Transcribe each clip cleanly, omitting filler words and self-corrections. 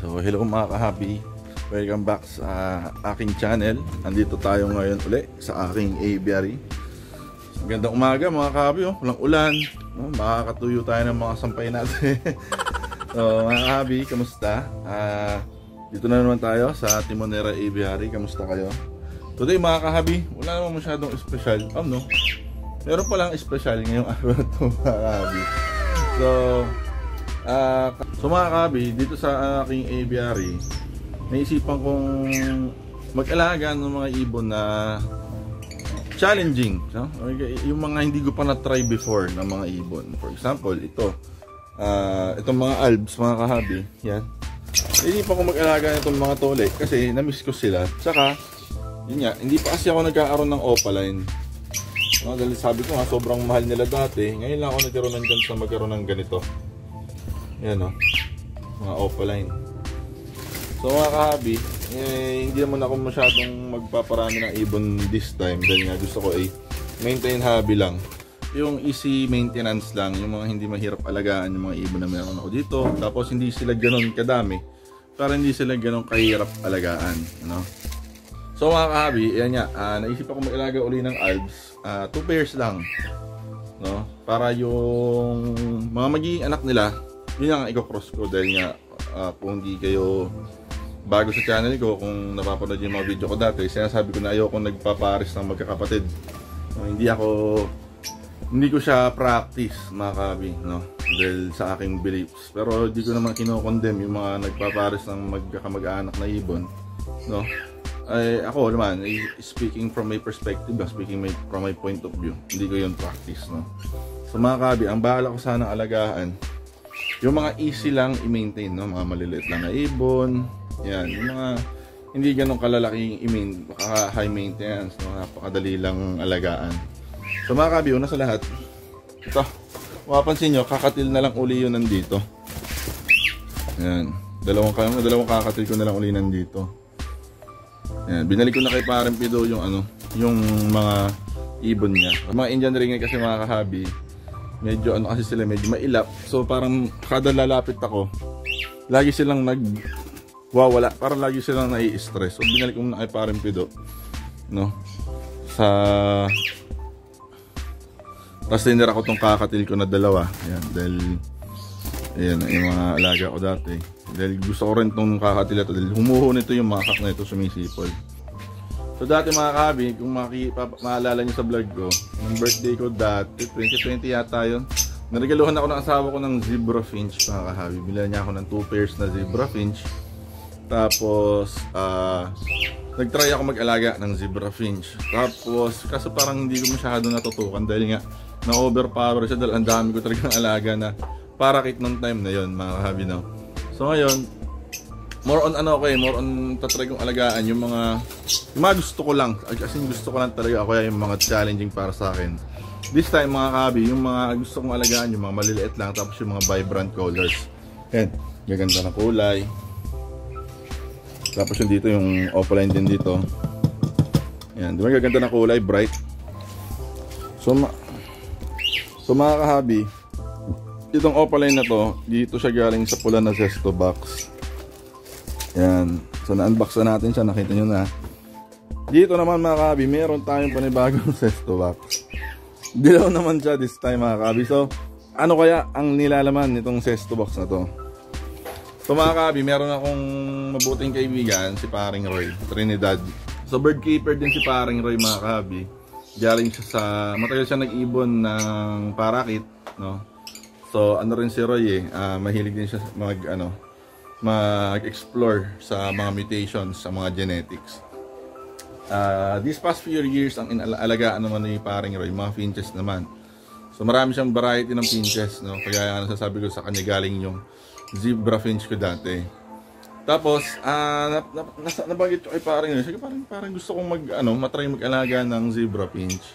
So hello mga kahabi, welcome back sa aking channel. Andito tayo ngayon uli sa aking aviary. Magandang umaga mga kahabi, walang ulan, makakatuyo tayo ng mga sampay natin. So mga kahabi, kamusta? Dito na naman tayo sa Timonera Aviary. Kamusta kayo? Today mga kahabi, wala naman masyadong special. No? Meron palang special ngayong araw na ito mga kahabi. So mga kahabi, dito sa aking aviary, naisipan kong mag-alaga ng mga ibon na challenging, no? Yung mga hindi ko pa na-try before na mga ibon. For example, itong mga albs mga kahabi, yan. Naisipan ko mag-alaga nitong mga tole kasi na-miss ko sila. Saka, yun nga, hindi pa kasi ako nagkakaroon ng opaline. No, dahil sabi ko nga, sobrang mahal nila dati. Ngayon lang ako nagkaroon ng chance na magkaroon ng ganito. Yan mga opaline. So mga kahabi, hindi naman ako masyadong magpaparami ng ibon this time dahil nga gusto ko maintain hobby lang. Yung easy maintenance lang, yung mga hindi mahirap alagaan yung mga ibon na meron ako dito. Tapos hindi sila ganoon kadami para hindi sila ganoon kahirap alagaan, no? So mga kahabi, yan nga, naisip ako mag-alaga uli ng albs, 2 pairs lang, no? Para yung mga magiging anak nila, yun ang i-cross ko dahil nga kung hindi kayo bago sa channel ko, kung napapanood yung mga video ko dati, sinasabi ko na ayoko nagpapares ng magkakapatid. Hindi ko siya practice mga kabi, no? Dahil sa aking beliefs. Pero hindi ko naman kinokondem yung mga nagpapares ng magkakamag-anak na ibon, no? Ako naman, speaking from my perspective, speaking from my point of view, hindi ko yun practice, no? So mga kabi, ang bahala ko sana alagaan yung mga easy lang i-maintain, no? Mga maliliit lang na ibon. Yan, yung mga hindi ganun kalalaking high maintenance, no? Napakadali lang alagaan. So mga kabi, una sa lahat, ito, mapapansin nyo, kakatil na lang uli yun nandito. Yan, dalawang kakatil ko na lang uli nandito. Yan, binalik ko na kay Parang Pido yung mga ibon niya. Mga Indian Ringer kasi mga kahabi, medyo kasi sila medyo mailap. So parang kada lalapit ako, lagi silang nagwawala, parang lagi silang nai-stress. So binalik ko na kay Parang Pido, no? Tapos tinira ko tong kakatil ko na dalawa. Ayan, dahil ayan, yung mga alaga ko dati. Dahil gusto ko rin tong kakatil ito, dahil humuho nito yung makak na ito, sumisipol. So dati mga kahabi, kung maalala nyo sa vlog ko, yung birthday ko dati, 2020 yata yun, naregaluhan ako ng asawa ko ng zebra finch mga kahabi. Bilan niya ako ng 2 pairs na zebra finch. Tapos nagtry ako mag-alaga ng zebra finch. Tapos kaso parang hindi ko masyado natutukan dahil nga na-overpower siya dahil ang dami ko talagang alaga na parakit nung time na yon mga kahabi, no? So ngayon, more on tatry kong alagaan yung mga gusto ko lang, kasi gusto ko lang talaga ako yung mga challenging para sa akin. This time mga kahabi, yung mga gusto kong alagaan yung mga maliliit lang, tapos yung mga vibrant colors. Yan, gaganda na kulay. Tapos yung dito yung opaline din dito. Yan, di ba gaganda na kulay, bright. So mga kahabi, itong opaline na to, dito siya galing sa pula na zesto box. Yan. So na-unbox na natin siya, nakita nyo na. Dito naman mga kahabi, meron tayong panibagong zesto box. Dilaw naman siya this time mga kahabi. So ano kaya ang nilalaman nitong zesto box na to? So mga kahabi, meron akong mabuting kaibigan, si Paring Roy, Trinidad. So bird keeper din si Paring Roy mga kahabi. Galing siya matagal siya nag-ibon ng parakit, no? So ano rin si Roy mahilig din siya mag-explore sa mga mutations, sa mga genetics. These past few years, ang inalagaan naman ni Paring Roy, mga finches naman. So marami siyang variety ng finches, no? Kaya sasabi ko sa kanya galing yung zebra finch ko dati. Tapos, nabanggit ko kay parang yun. Sige, parang gusto kong matry mag-alaga ng zebra finch.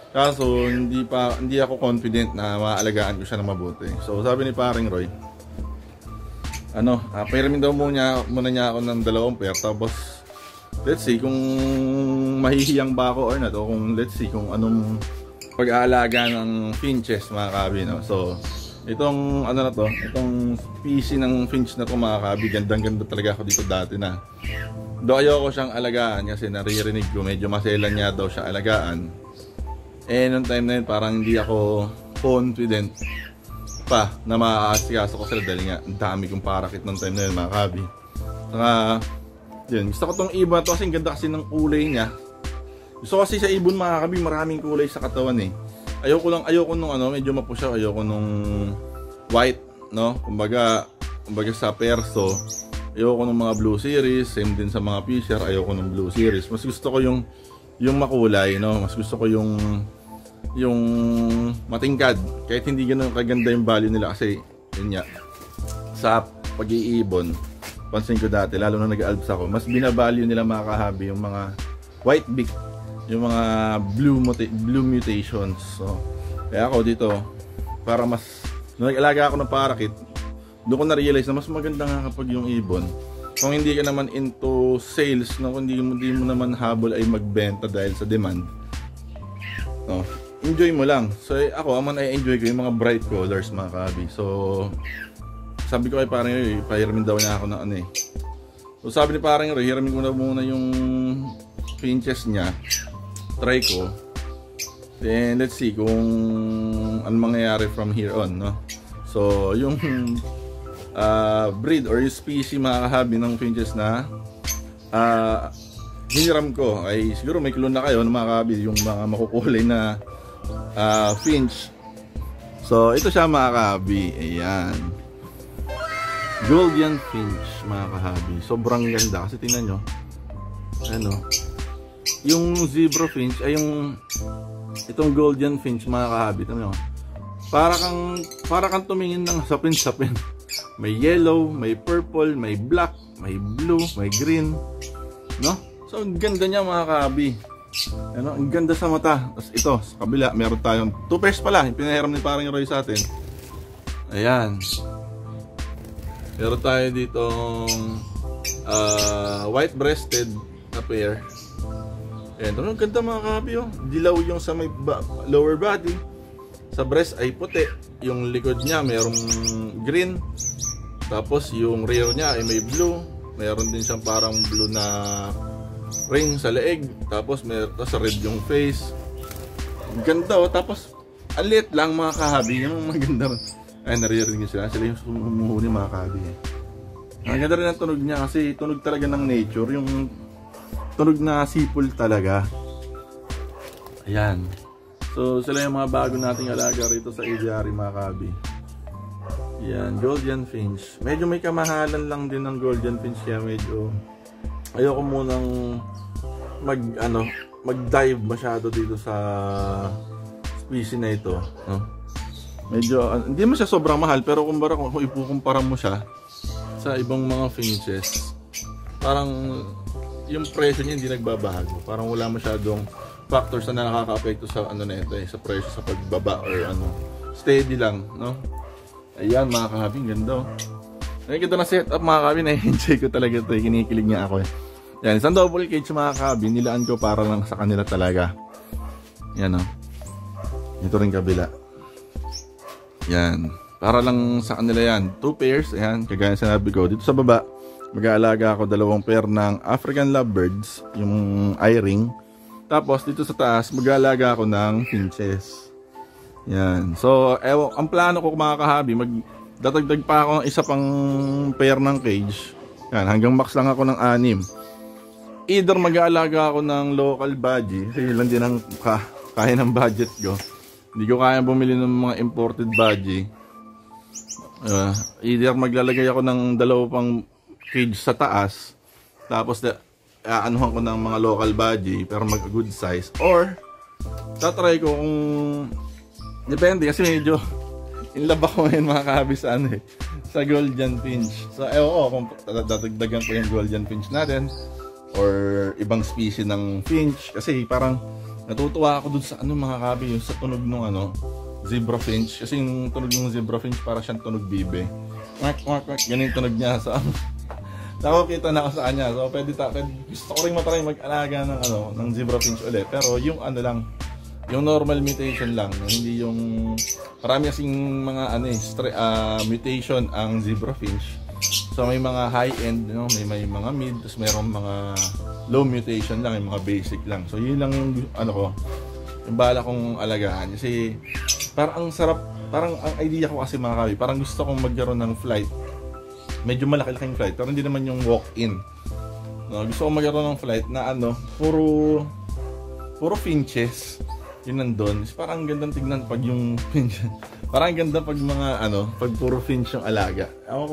Kaso, hindi ako confident na maaalagaan ko siya na mabuti. So, sabi ni paring Roy, pahiramin daw muna niya ako ng 2 pair. Tapos, let's see kung mahihiyang ba ako or not. O kung let's see kung anong pag-aalaga ng finches, mga kabi, no? So, itong itong species ng finch na to, mga kabi, gandang-ganda talaga ako dito dati na. Do ayoko siyang alagaan kasi naririnig ko medyo maselan niya daw siya alagaan. Noong time na yun parang hindi ako confident pa na maaasikaso ko sila dahil nga ang dami kong parakit ng time na yun, mga kabi. Saka yun, gusto ko tong ibon na to kasi ganda kasi ng kulay niya. Gusto kasi sa ibon, mga kabi, maraming kulay sa katawan eh. Ayoko nung medyo mapusyaw, ayoko nung white, no? Kumbaga sa perso, ayoko nung mga blue series, same din sa mga fisher, ayoko nung blue series. Mas gusto ko yung makulay, no? Mas gusto ko yung matingkad. Kahit hindi ganoon kaganda yung value nila kasi yun nga, sa pag-iibon, pansin ko dati, lalo na nag-alps ako, mas binavalue nila, mga kahabi, yung mga white beak, yung mga blue mutations. So, kaya ako dito, para mas, nung nag-alaga ako ng parakit, doon ko na-realize na mas maganda nga kapag yung ibon, kung hindi ka naman into sales, no, kung hindi mo naman habol ay magbenta dahil sa demand, no, enjoy mo lang. So ako, ay enjoy ko yung mga bright colors, mga kabi. So sabi ko kay parang Roy, pahiramin daw niya ako ng So sabi ni parang Roy, hiramin ko na muna yung finches niya, try ko, then let's see kung ano mangyayari from here on, no. So yung breed or yung species, mga kahabi, ng finches na hiniram ko ay siguro may clone na kayo, mga kahabi, yung mga makukulay na finch. So ito siya, mga kahabi, ayan, Golden Finch, mga kahabi. Sobrang ganda kasi tingnan nyo, yung zebra finch ay itong Golden Finch, mga kahabi, tingnan nyo, para kang tumingin ng sapin-sapin. May yellow, may purple, may black, may blue, may green, no? So ang ganda niya, mga kahabi. Ang ganda sa mata. Tapos ito, sa kabila, meron tayong 2 pairs pala, yung pinahiram ni parang Roy sa atin. Ayan. Meron tayo ditong white-breasted na pair. Ayan, ang ganda, mga kahabi, oh. Dilaw yung sa may lower body. Sa breast ay puti. Yung likod niya mayroong green. Tapos yung rear niya ay may blue. Mayroon din siyang parang blue na ring sa leeg. Tapos sa red yung face. Ganda, oh. Tapos ang liit lang, mga kahabi. Yung maganda. Ay, naririnig sila. Sila yung sumuhuni, mga kahabi. Ang ganda rin ang tunog niya kasi tunog talaga ng nature. Yung tunog na sipol talaga. Ayan. So sila yung mga bago nating alaga rito sa aviary, mga kahabi. Yan, Golden Finch. Medyo may kamahalan lang din ng Golden Finch, kaya medyo ayoko munang mag-dive masyado dito sa species na ito, no? Medyo hindi mo siya sobrang mahal, pero kung ikukumpara mo siya sa ibang mga finches, parang yung presyo niya hindi nagbabago. Parang wala masyadong factors na nakaka-apekto sa sa presyo, sa pagbaba or steady lang, no? Ayan, mga kahabi, ganda, oh. Ay, ganda na setup, mga kahabi, na-enjoy ko talaga ito, kinikilig niya ako, eh. Yan, isang double cage, mga kahabi, nilaan ko para lang sa kanila talaga. Yan, oh. Ito rin kabila. Yan, para lang sa kanila yan. 2 pairs, ayan, kagaya sinabi ko. Dito sa baba, mag-aalaga ako 2 pair ng African lovebirds, yung eye-ring. Tapos dito sa taas, mag-aalaga ako ng finches. Yan. So, ang plano ko, mga kahabi, magdadagdag pa ako ng isa pang pair ng cage. Yan, hanggang max lang ako ng 6. Either mag-aalaga ako ng local budgie, kasi lang din ang kaya ng budget ko. Hindi ko kaya bumili ng mga imported budgie. Either maglalagay ako ng 2 pang cage sa taas, tapos aanuhan ko ng mga local budgie pero mag-good size, or tatry ko kung depende, kasi medyo in love ako ngayon, mga kahabi, sa sa Golden Finch. So, ewan ko kung dadagdagan ko yung Golden Finch natin or ibang species ng finch. Kasi parang natutuwa ako dun sa mga kabi, yung sa tunog ng zebra finch. Kasi yung tunog ng zebra finch para siyang tunog bibe. Quack, quack, quack. Ganun yung tunog niya. So, nakakita na ako sa kanya. So, pwede gusto ko rin matry mag-alaga ng zebra finch ulit. Pero yung yung normal mutation lang, hindi yung marami kasing mga mutation ang zebra finch. So may mga high end, may mga mid, tapos mayroong mga low mutation lang, yung mga basic lang. So yun lang yung yung bala kong alagaan kasi parang ang sarap, parang ang idea ko kasi mga kawi, parang gusto kong magkaroon ng flight. Medyo malaki-laking flight, pero hindi naman yung walk-in. Gusto kong magkaroon ng flight na puro finches. Yun nandun. Parang gandang tignan pag yung finch. Parang ganda pag pag puro finch yung alaga. Ako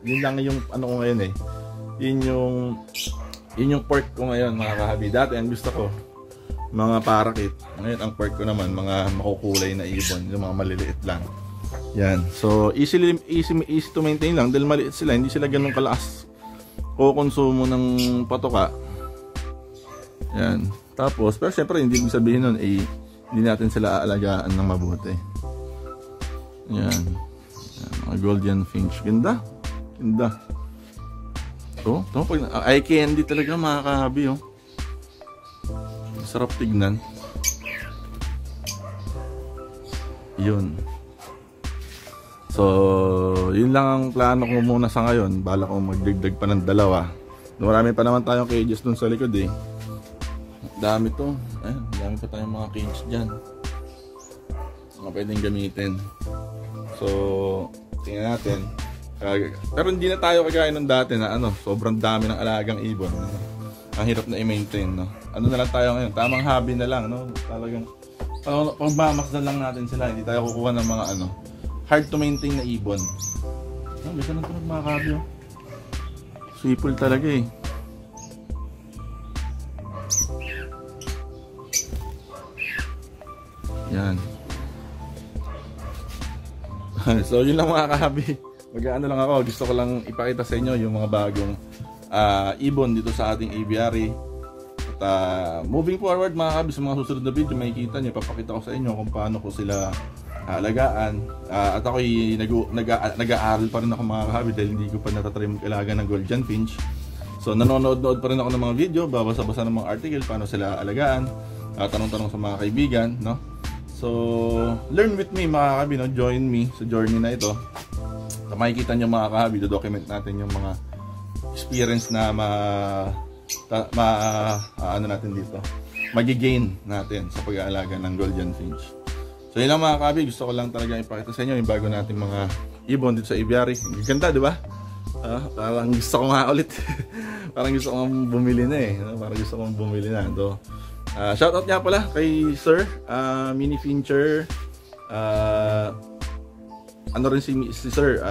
yun lang yung ko ngayon eh. Yun yung pork ko ngayon mga kahabi. Dati ang gusto ko, mga parakeet. Ngayon ang pork ko naman, mga makukulay na ibon. Yung mga maliliit lang. Yan. So, easy to maintain lang. Dahil maliit sila, hindi sila ganun kalakas kukonsumo ng patoka. Yan. Tapos, pero syempre hindi ibig sabihin nun hindi natin sila aalagaan ng mabuti. Yan. Mga golden finch. Ganda. Ganda. Ito pag eye candy talaga mga kahabi, sarap tignan. Yun. So, yun lang ang plano ko muna sa ngayon. Bala ko magdagdag pa ng 2. Marami pa naman tayong cages dun sa likod eh. Dami to. Ayun, dami pa tayong mga cage dyan. Mga pwedeng gamitin. So, tingnan natin. Pero hindi na tayo kagaya ng dati na sobrang dami ng alagang ibon. Ang hirap na i-maintain, no? Na lang tayo ngayon? Tamang hobby na lang, no? Talagang pagmamasdan lang natin sila. Hindi tayo kukuha ng mga hard to maintain na ibon. Ganda ng tunog mga hobby, oh. Sipol talaga eh. Yan. So yun lang mga kahabi. Mag-ano lang ako, gusto ko lang ipakita sa inyo yung mga bagong ibon dito sa ating aviary. At moving forward mga kahabi, sa mga susunod na video makikita nyo, papakita ko sa inyo kung paano ko sila alagaan. At ako'y nag-aaral pa rin ako mga kahabi dahil hindi ko pa natatry mag-alaga ng golden finch. So nanonood-nood pa rin ako ng mga video, babasa-basa ng mga article paano sila alagaan, tanong-tanong sa mga kaibigan, no? So, learn with me mga kahabi, no? Join me sa journey na ito. So, makikita nyo mga kahabi, document natin yung mga experience na natin dito. Magigain natin sa pag-aalaga ng golden finch. So, yun lang mga kahabi, gusto ko lang talaga ipakita sa inyo yung bago natin mga ibon dito sa aviary. Ganda, di ba? Parang gusto ko nga ulit. Parang gusto ko bumili na eh. Parang gusto ko bumili na. So, shoutout nga pala kay Sir Mini Fincher. Rin si Sir,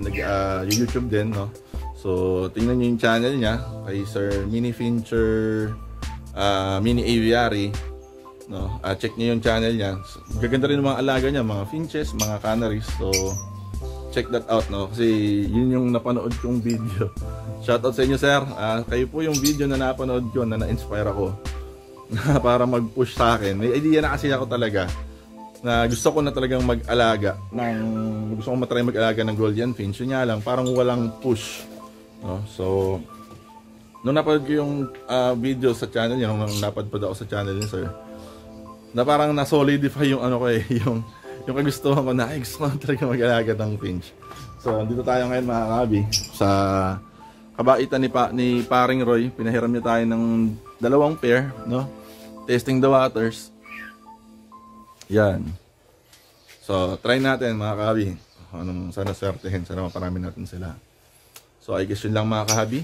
nag-YouTube din, no? So tingnan niyo yung channel niya kay Sir Mini Fincher, Mini Aviary, no? Check niyo yung channel niya. Gaganda rin ng mga alaga niya, mga finches, mga canaries. So check that out, no? Kasi yun yung napanood kong video. Shoutout sa inyo, sir. Kayo po yung video na napanood ko na na-inspire ako para mag-push sa akin. May idea na kasi ako talaga na gusto ko na talagang mag-alaga gusto ko matry mag-alaga ng golden finch. Yun nga lang, parang walang push, no? So nung napanood ko yung video sa channel niya, nung napadpad ako sa channel niya, sir, na parang na-solidify yung yung kagustuhan ko na gusto ko talaga mag-alaga ng finch. So dito tayo ngayon mga kabi sa kabaitan ni Paring Roy. Pinahiram niya tayo ng 2 pair, no? Testing the waters. Yan. So, try natin mga kahabi. Sana swertehin. Sana maparami natin sila. So, I guess yun lang mga kahabi.